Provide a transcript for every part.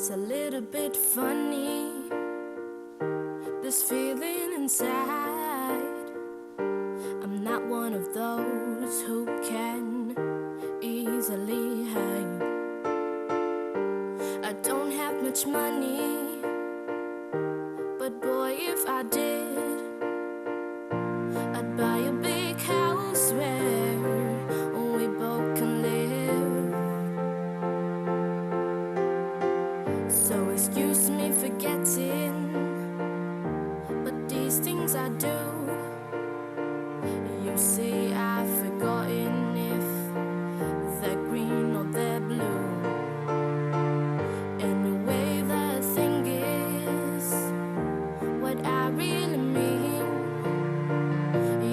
It's a little bit funny, this feeling inside. I'm not one of those who can easily hide. I don't have much money, but boy, if I did, I'd buy a big house where we both can live. So excuse me for getting, but these things I do, you see, I've forgotten if they're green or they're blue. Anyway, the thing is, what I really mean,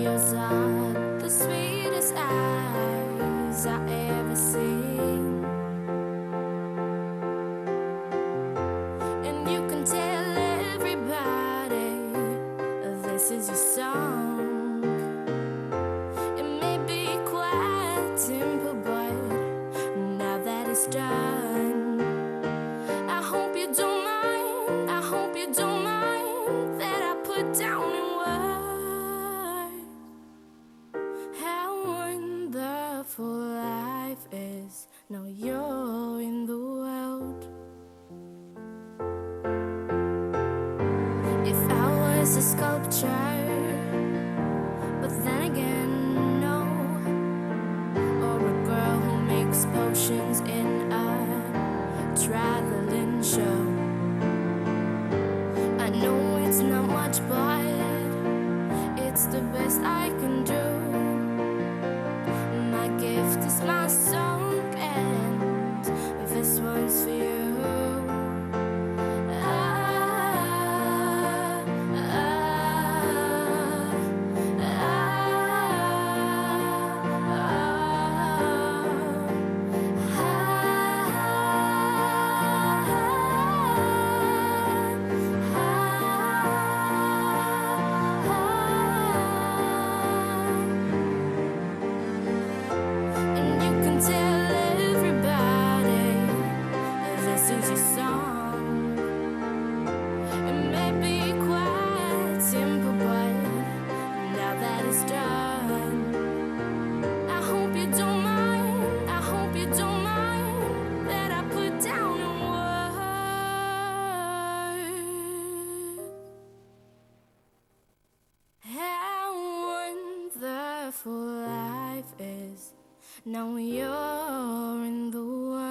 yours are the sweetest eyes I ever seen. And you can tell everybody this is your song. It may be quite simple, but now that it's done, I hope you don't mind, I hope you don't mind that I put down in words how wonderful life is. Now you're in the world. If I was a sculpture, but then again, no, or a girl who makes potions in a traveling show. I know it's not much, but it's the best I can do. My gift is my song, and this one's for you. And you can tell everybody this is your song. It may be quite simple, but now that it's done, I hope you don't mind, I hope you don't mind that I put down in words how wonderful life is. Now you're in the world.